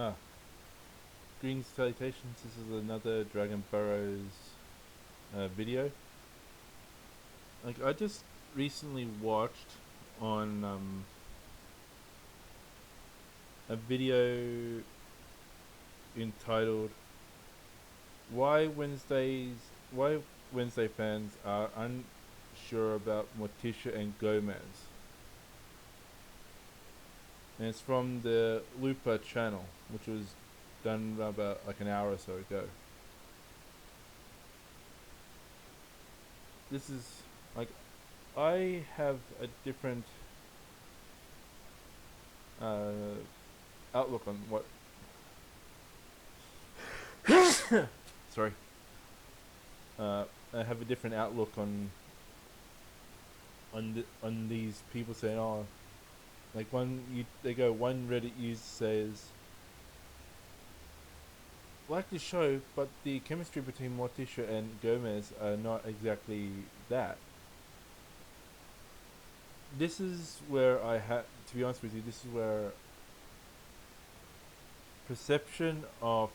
Ah, greetings, salutations. This is another Dragon Burrows video. Like I just recently watched on a video entitled "Why Wednesday fans are unsure about Morticia and Gomez," and it's from the Lupa channel, which was done about like an hour or so ago. This is like I have a different uh, outlook on what. Sorry. I have a different outlook on these people saying, "Oh, like one Reddit user says, like the show, but the chemistry between Morticia and Gomez are not exactly that." This is where I had to be honest with you. This is where perception of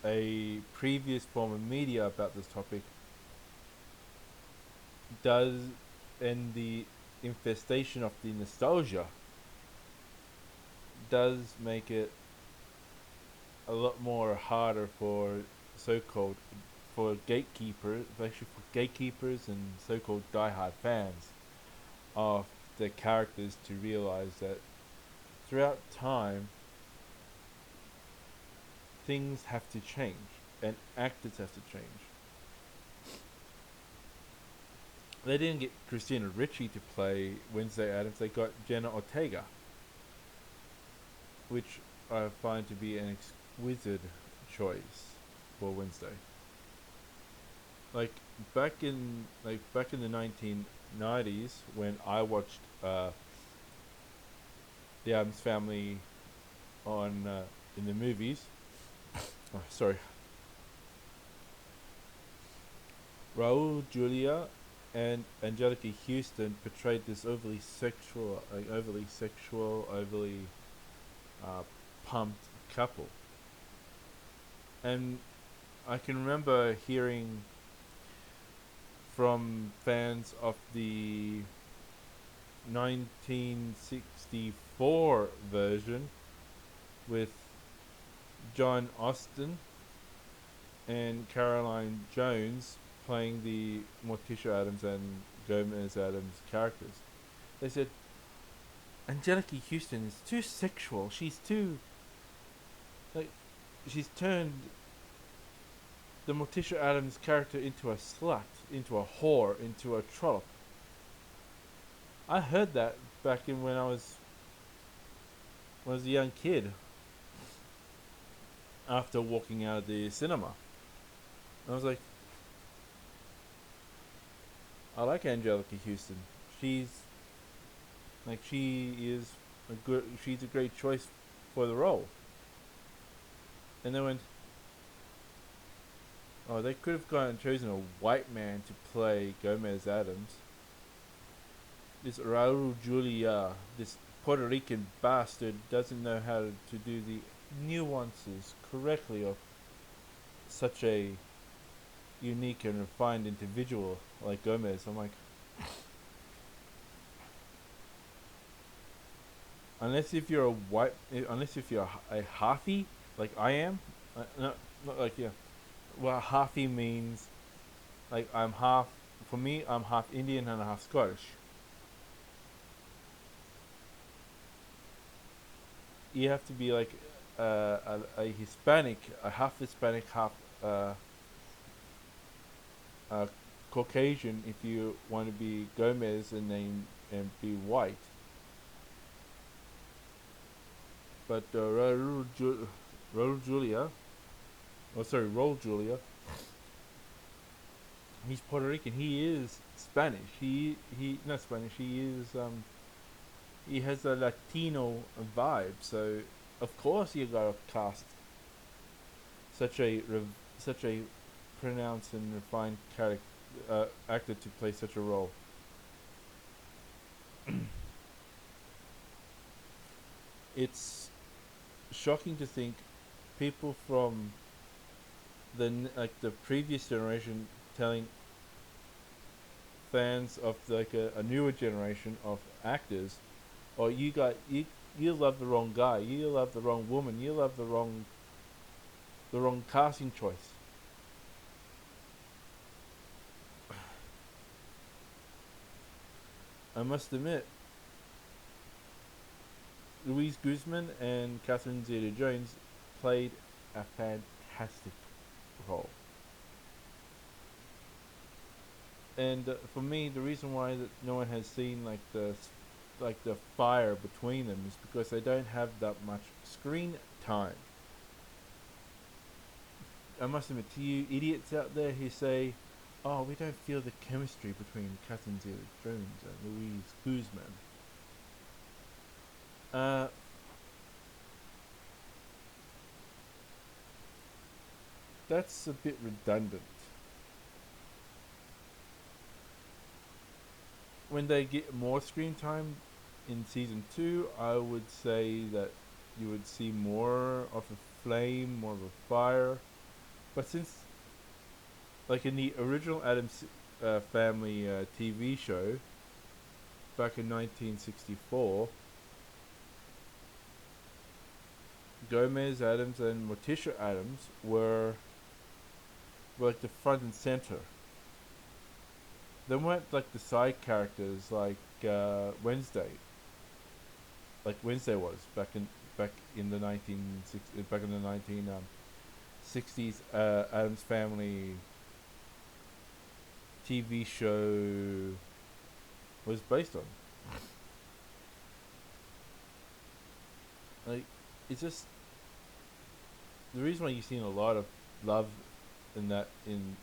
a previous form of media about this topic does, and the infestation of the nostalgia does make it a lot more harder for so-called for gatekeepers, especially for gatekeepers and so-called diehard fans of the characters to realize that throughout time things have to change and actors have to change. They didn't get Christina Ricci to play Wednesday Addams. They got Jenna Ortega, which I find to be an exquisite choice for Wednesday. Like back in the 1990s when I watched the Adams Family on in the movies. Oh, sorry, Raul Julia and Angelica Houston portrayed this overly uh, pumped couple, and I can remember hearing from fans of the 1964 version with John Austin and Caroline Jones playing the Morticia Addams and Gomez Addams characters. They said Angelica Houston is too sexual. She's too like she's turned the Morticia Addams character into a slut, into a whore, into a trollop. I heard that back in when I was a young kid after walking out of the cinema. I was like, I like Angelica Houston. She's she's a great choice for the role. And they went, oh, they could have gone and chosen a white man to play Gomez Adams. This Raul Julia, this Puerto Rican bastard, doesn't know how to do the nuances correctly of such a unique and refined individual like Gomez. I'm like, unless if you're a halfie like I am, not like yeah. Well, halfie means like I'm half. For me, I'm half Indian and half Scottish. You have to be like a Hispanic, a half Hispanic, half uh, uh, Caucasian if you want to be Gomez and be white. But Raul Julia, oh sorry, Raul Julia, he's Puerto Rican. He is Spanish. He not Spanish. He has a Latino vibe. So of course you gotta cast such a such a pronounced and refined character actor to play such a role. It's shocking to think people from like the previous generation telling fans of like a newer generation of actors, or you love the wrong guy, you love the wrong woman, you love the wrong casting choice. I must admit, Louise Guzman and Catherine Zeta-Jones played a fantastic role. And for me, the reason why that no one has seen like the fire between them is because they don't have that much screen time. I must admit to you idiots out there who say, "Oh, we don't feel the chemistry between Catherine Zeta-Jones and Louise Guzman." Uh, that's a bit redundant. When they get more screen time in season two, I would say that you would see more of a flame, more of a fire. But since, like in the original Adams Family TV show back in 1964, Gomez Adams and Morticia Adams were like the front and center. They weren't like the side characters like Wednesday, like Wednesday was back in the 1960s Adams Family TV show was based on. Like it's just the reason why you've seen a lot of love in that in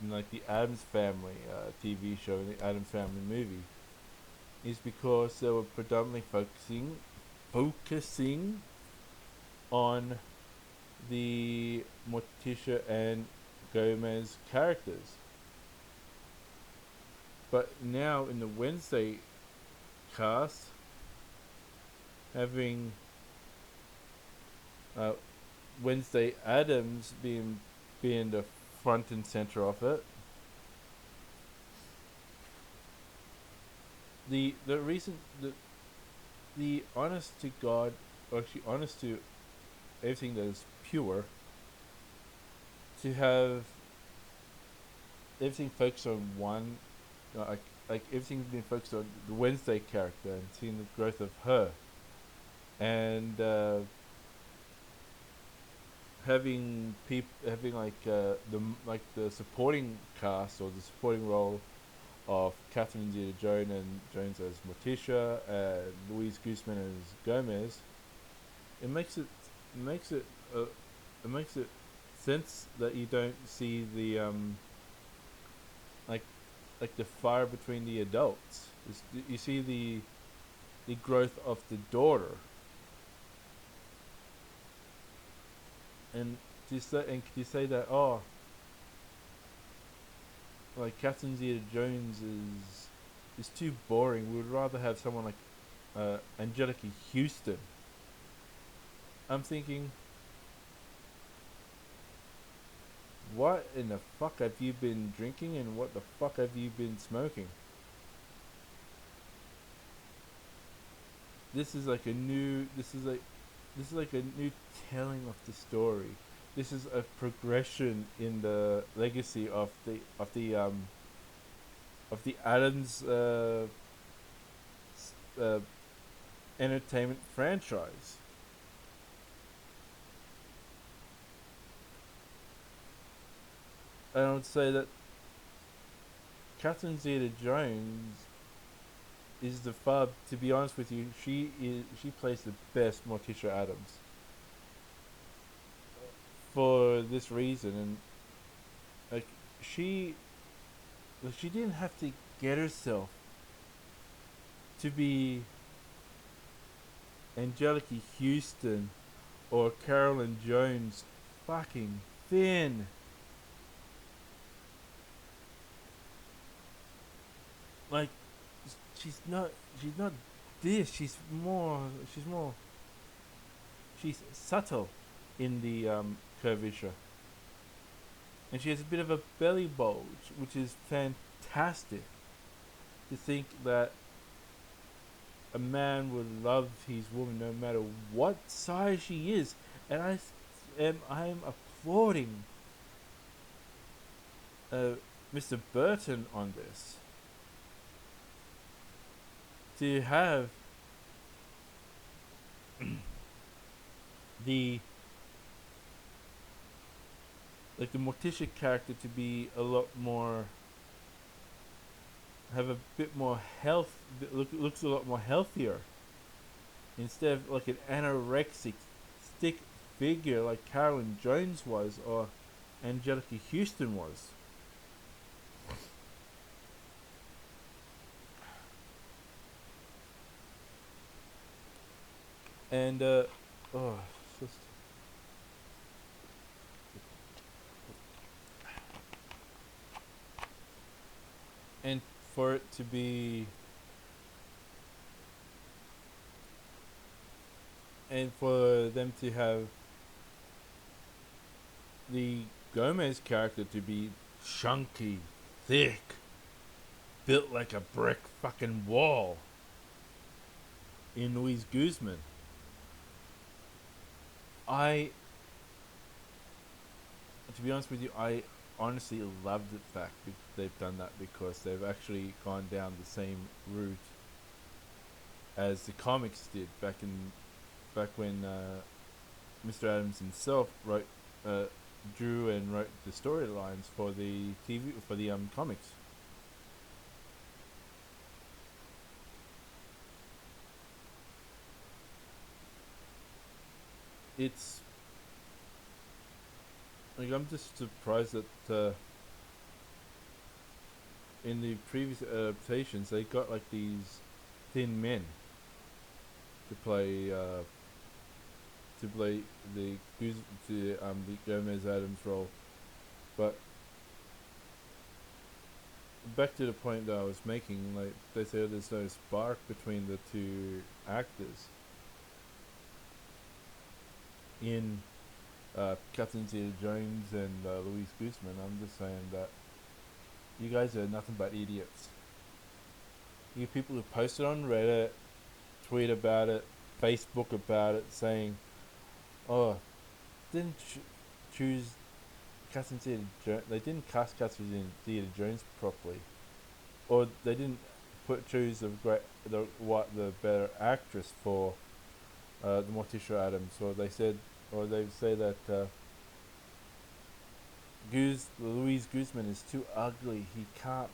like the Adams Family TV show and the Adams Family movie is because they were predominantly focusing on the Morticia and Gomez characters. But now in the Wednesday cast, having uh, Wednesday Adams being the front and center of it, the reason the honest to God, or actually honest to everything that is pure, to have everything focused on one, like everything's been focused on the Wednesday character and seeing the growth of her, and having the supporting cast or the supporting role of Catherine Zeta-Jones as Morticia and Louise Guzman as Gomez, it makes it uh, it makes it sense that you don't see the like like the fire between the adults. You see the growth of the daughter, and to say that, oh, like Catherine Zeta-Jones is too boring. We would rather have someone like Angelica Houston. I'm thinking, what in the fuck have you been drinking, and what the fuck have you been smoking? This is like a new. This is like a new telling of the story. This is a progression in the legacy of the Adams uh, entertainment franchise. I would say that Catherine Zeta-Jones is the far. To be honest with you, she plays the best Morticia Adams for this reason, and like she she didn't have to get herself to be Angelica Houston or Carolyn Jones fucking thin. Like she's not she's not this. She's more she's subtle. in the curvature, and she has a bit of a belly bulge, which is fantastic. To think that a man would love his woman no matter what size she is, and I'm applauding Mr. Burton on this. To have the the Morticia character to be a lot more, have a bit more health, looks a lot more healthier, instead of like an anorexic stick figure like Carolyn Jones was, or Angelica Houston was. And oh, just and for it to be, and for them to have the Gomez character to be chunky, thick, built like a brick fucking wall in Luis Guzman. I, to be honest with you, I honestly love the fact that they've done that, because they've actually gone down the same route as the comics did back when Mr. Adams himself uh, drew and wrote the storylines for the TV, for the comics. It's like, I'm just surprised that in the previous adaptations they got like these thin men to play the the Gomez Adams role, but back to the point that I was making, like they said, there's no spark between the two actors in Captain Zeta-Jones and Luis Guzman. I'm just saying that you guys are nothing but idiots. You people who post it on Reddit, tweet about it, Facebook about it, saying, "Oh, didn't choose Catherine Zeta-Jones. They didn't cast Catherine Zeta-Jones properly, or they didn't choose the better actress for the Morticia Adams." Or they say that Luis Guzman is too ugly. He can't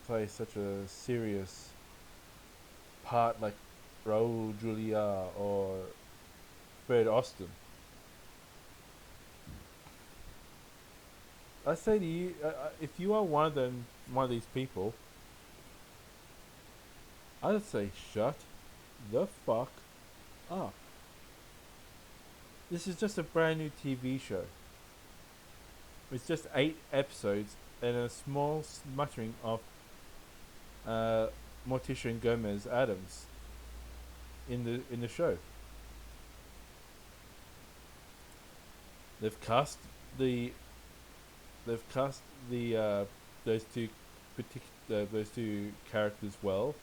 play such a serious part like Raul Julia or Fred Austin. I say to you, if you are one of these people, I'd say shut the fuck up. This is just a brand new TV show. It's just 8 episodes and a small smattering of Morticia and Gomez Adams in the show. They've cast the they've cast the those two those two characters well.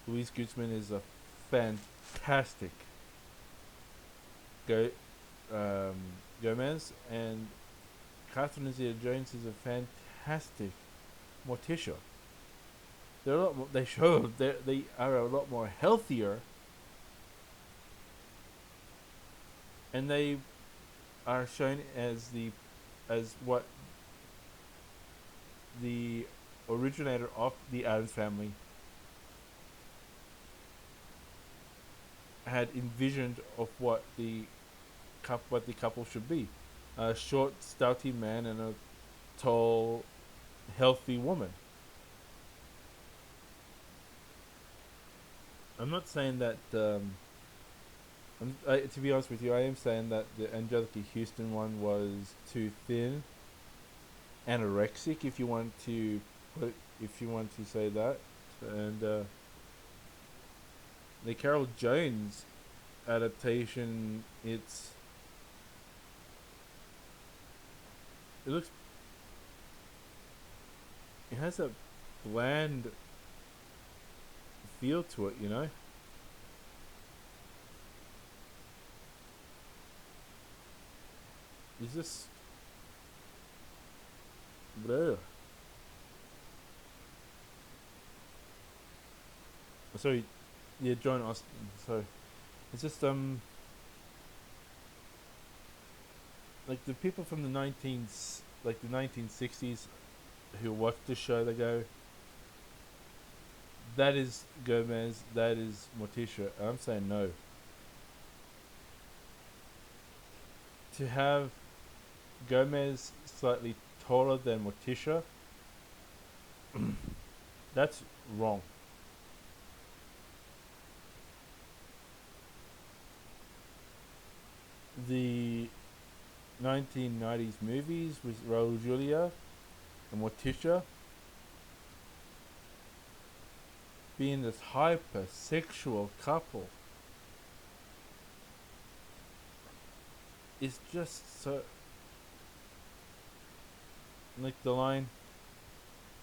Luis Guzman is a fantastic go um, Gomez, and Catherine Zeta-Jones is a fantastic Morticia. They're a lot more, they are a lot more healthier, and they are shown as what the originator of the Addams family had envisioned of what the couple should be: a short, stouty man and a tall, healthy woman. I'm not saying that. To be honest with you, I am saying that the Angelica Houston one was too thin, anorexic, if you want to say that, and the Carol Jones adaptation, it's it looks, it has a bland feel to it, you know. It's just, bleh. Sorry, yeah, John Austin. So it's just like the people from the 1960s who watched the show, they go, that is Gomez, that is Morticia. I'm saying no. To have Gomez slightly taller than Morticia, that's wrong. The 1990s movies with Raul Julia and Morticia being this hypersexual couple is just so, like the line,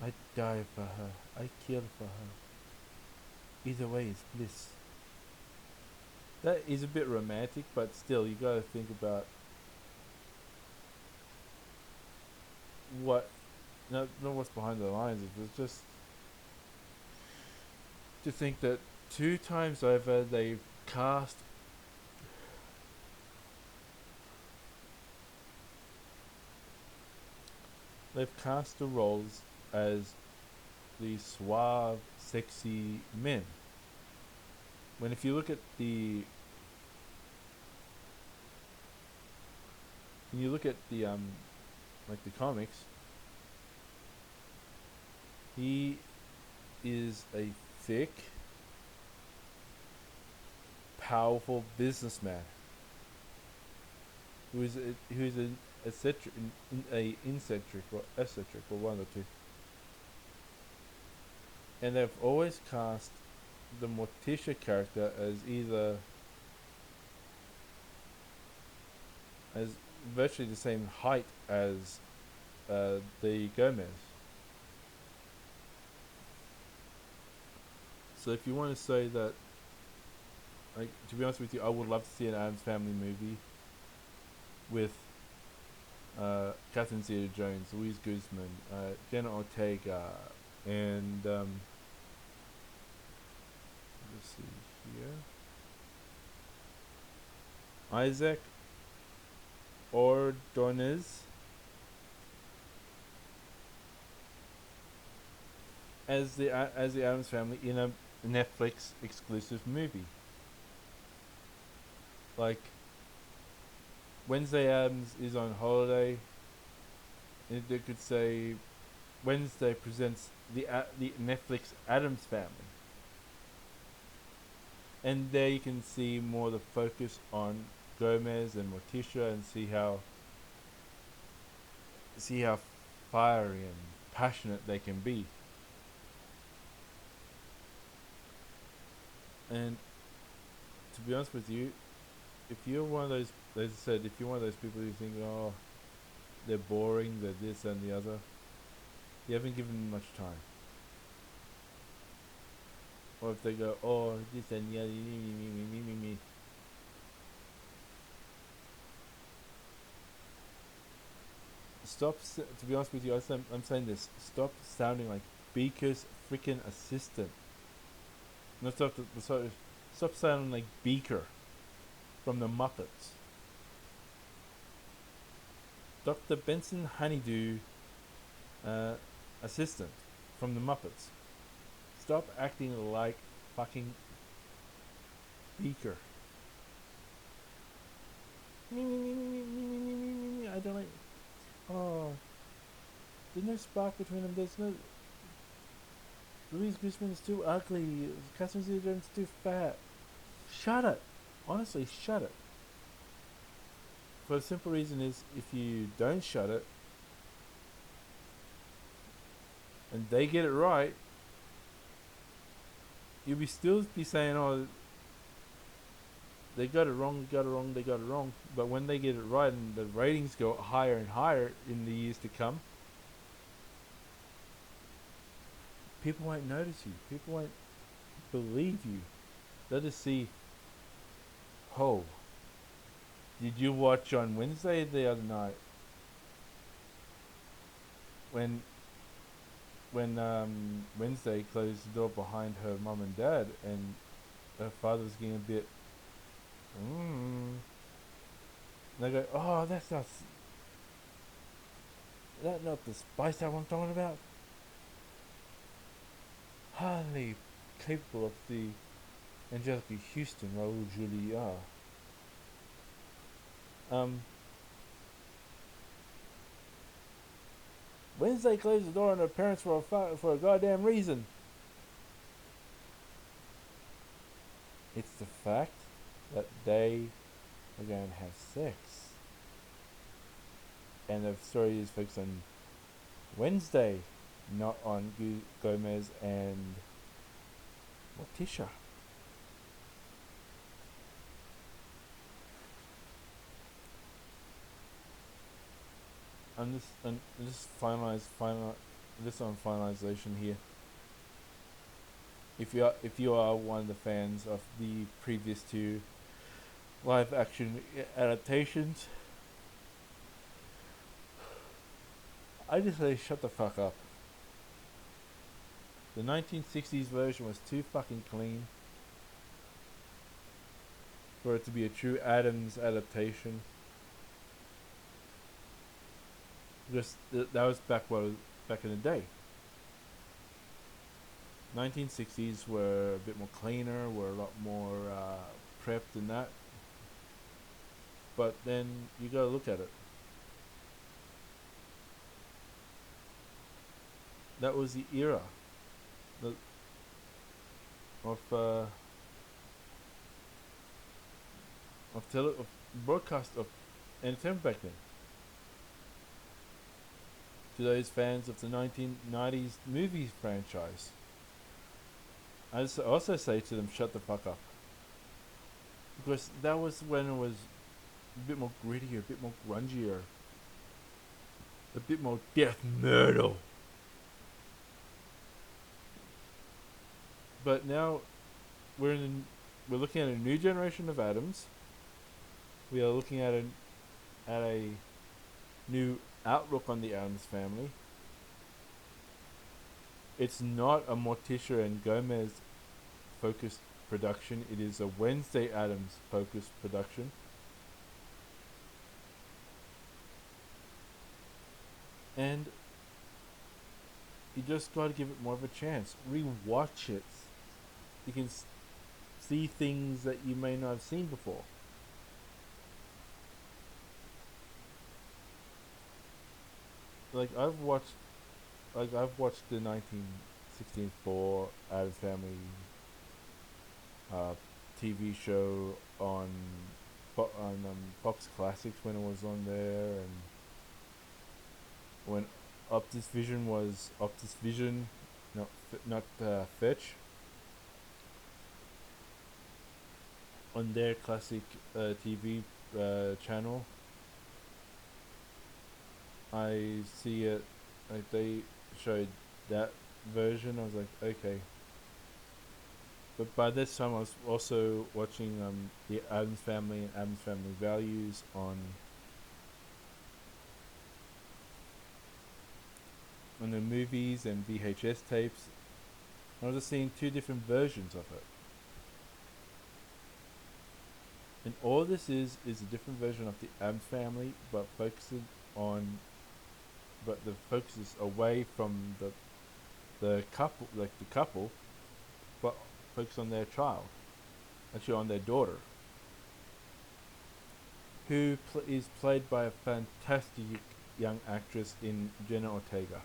I die for her, I kill for her. Either way is bliss. That is a bit romantic, but still, you gotta think about what, not what's behind the lines. It's just to think that 2 times over cast they've cast the roles as the suave, sexy men. When if you look at the when you look at the like the comics, he is a thick, powerful businessman who's a eccentric, a eccentric or eccentric or one of the two. And they've always cast the Morticia character as either as virtually the same height as the Gomez. So if you want to say that, like, to be honest with you, I would love to see an Adams Family movie with Catherine Zeta-Jones, Louise Guzman, Jenna Ortega, and let's see here, Isaac Ordonez as the Adams Family in a Netflix exclusive movie. Like Wednesday Adams is on holiday, and they could say Wednesday presents the Netflix Adams Family, and there you can see more the focus on Gomez and Morticia and see how fiery and passionate they can be. And to be honest with you, if you're one of those, as I said, if you're one of those people who think, oh, they're boring, they're this and the other, you haven't given them much time. Or if they go, oh, this and the other, me. Stop, to be honest with you, I'm saying this, stop sounding like Beaker's freaking assistant. No, stop sounding like Beaker from the Muppets. Dr. Benson Honeydew, assistant from the Muppets. Stop acting like fucking Beaker. I don't like. Oh, there's no spark between them. There's no. Louise Guzman is too ugly. Catherine Zeta-Jones is too fat. Shut it. Honestly, shut it. For the simple reason is, if you don't shut it, and they get it right, you'll be still be saying, oh, they got it wrong, they got it wrong, they got it wrong. But when they get it right and the ratings go higher and higher in the years to come, people won't notice you. People won't believe you. They'll just see, oh, did you watch on Wednesday the other night when Wednesday closed the door behind her mum and dad and her father was getting a bit, and they go, oh, that not the Spice Album I'm talking about. Hardly capable of the Angelica Houston, Raul Julia. Wednesday closed the door on her parents for a goddamn reason. It's the fact that they are going to have sex. And the story is focused on Wednesday, not on Gomez and Morticia. I'm just this on finalization here. If you are one of the fans of the previous two live action adaptations, I just say shut the fuck up. The 1960s version was too fucking clean for it to be a true Adams adaptation. Just that was back in the day. 1960s were a bit more cleaner, were a lot more prepped than that. But then you gotta look at it. That was the era of broadcast of entertainment back then. To those fans of the 1990s movie franchise, I also say to them, shut the fuck up. Because that was when it was a bit more grittier, a bit more grungier, a bit more death metal. But now we're looking at a new generation of Adams. We are looking at a new outlook on the Adams family. It's not a Morticia and Gomez focused production. It is a Wednesday Addams focused production. And you just got to give it more of a chance. Rewatch it. You can see things that you may not have seen before. Like I've watched the 1964 Addams Family TV show on Fox Classics when it was on there, and when Optus Vision was Optus Vision, not Fetch, on their classic TV channel. I see it, like they showed that version. I was like, okay. But by this time, I was also watching the Addams Family and Addams Family Values on the movies and VHS tapes. I was just seeing two different versions of it. And all this is a different version of the Addams Family, but the focus is away from the couple, but focus on their child, actually on their daughter, who is played by a fantastic young actress in Jenna Ortega.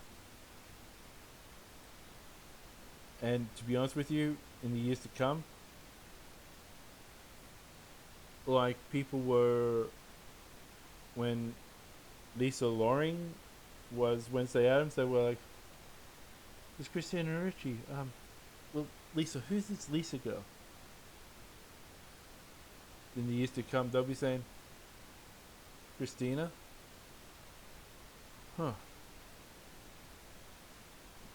And to be honest with you, in the years to come, like people were when Lisa Loring was Wednesday Addams, they were like, "It's Christina Ricci." Well, Lisa, who's this Lisa girl? in the years to come, they'll be saying, Christina, huh?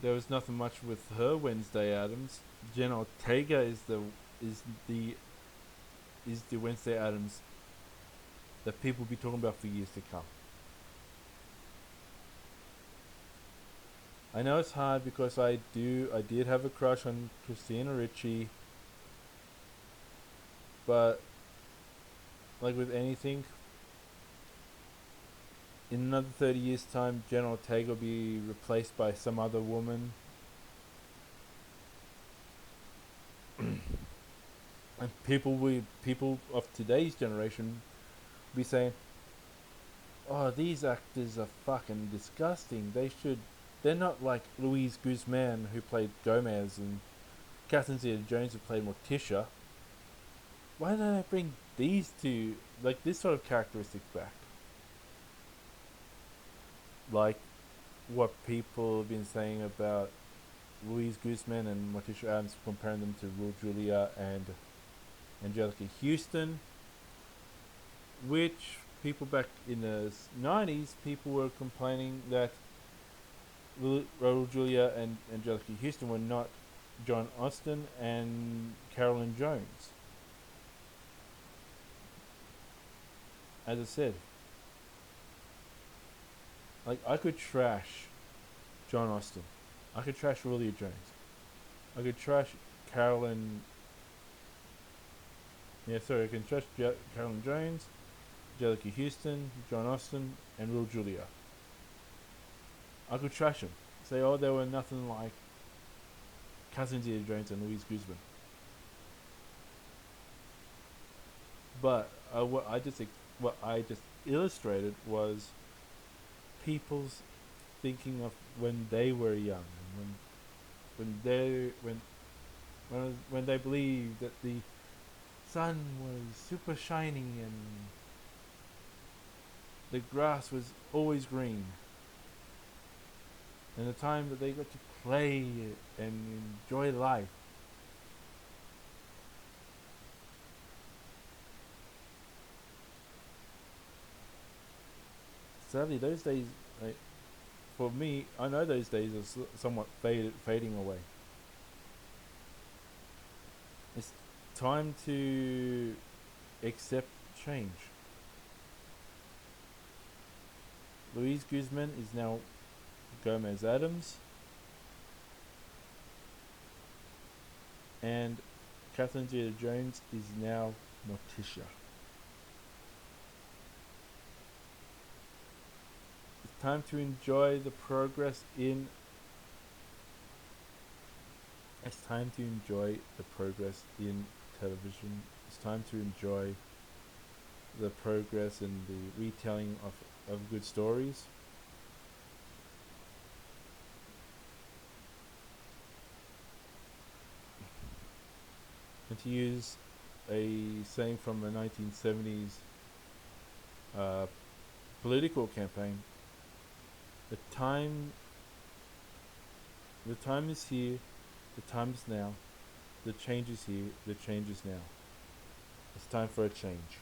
There was nothing much with her Wednesday Adams. Jen Ortega is the is the Wednesday Adams that people will be talking about for years to come. I know it's hard because I did have a crush on Christina Ricci, but like with anything, in another 30 years' time, Jen Ortega will be replaced by some other woman. And people of today's generation be saying, "Oh, these actors are fucking disgusting. They're not like Louise Guzman who played Gomez and Catherine Zeta-Jones who played Morticia. Why don't they bring these two, like this sort of characteristics back? Like what people have been saying about Louise Guzman and Morticia Adams, comparing them to Raul Julia and Angelica Houston, which people back in the 90s, people were complaining that Raul Julia and Angelica Houston were not John Austin and Carolyn Jones. As I said, like I could trash John Austin, I could trash Julia Jones, I could trash Carolyn. Yeah, sorry, I can trash Carolyn Jones, Angelica Houston, John Austin, and Raul Julia. I could trash them. Say, oh, they were nothing like Catherine Zeta-Jones and Louise Guzman. But what I just illustrated was people's thinking of when they were young, and when they believed that the sun was super shiny and the grass was always green, and the time that they got to play and enjoy life. Sadly, those days, like, for me, I know those days are somewhat fading away. It's time to accept change. Louise Guzman is now Gomez Adams, and Catherine Zeta-Jones is now Morticia. It's time to enjoy the progress in. It's time to enjoy the progress in television. It's time to enjoy the progress in the retelling of good stories. And to use a saying from a 1970s political campaign, the time is here, the time is now, the change is here, the change is now. It's time for a change.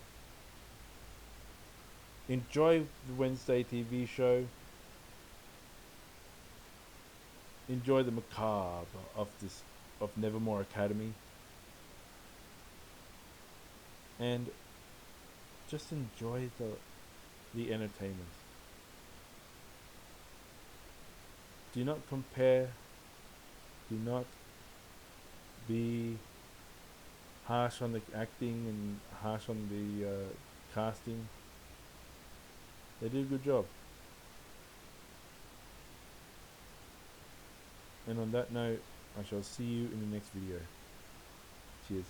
Enjoy the Wednesday TV show. Enjoy the macabre of Nevermore Academy. And just enjoy the entertainment. Do not compare. Do not be harsh on the acting and harsh on the casting. They did a good job. And on that note, I shall see you in the next video. Cheers.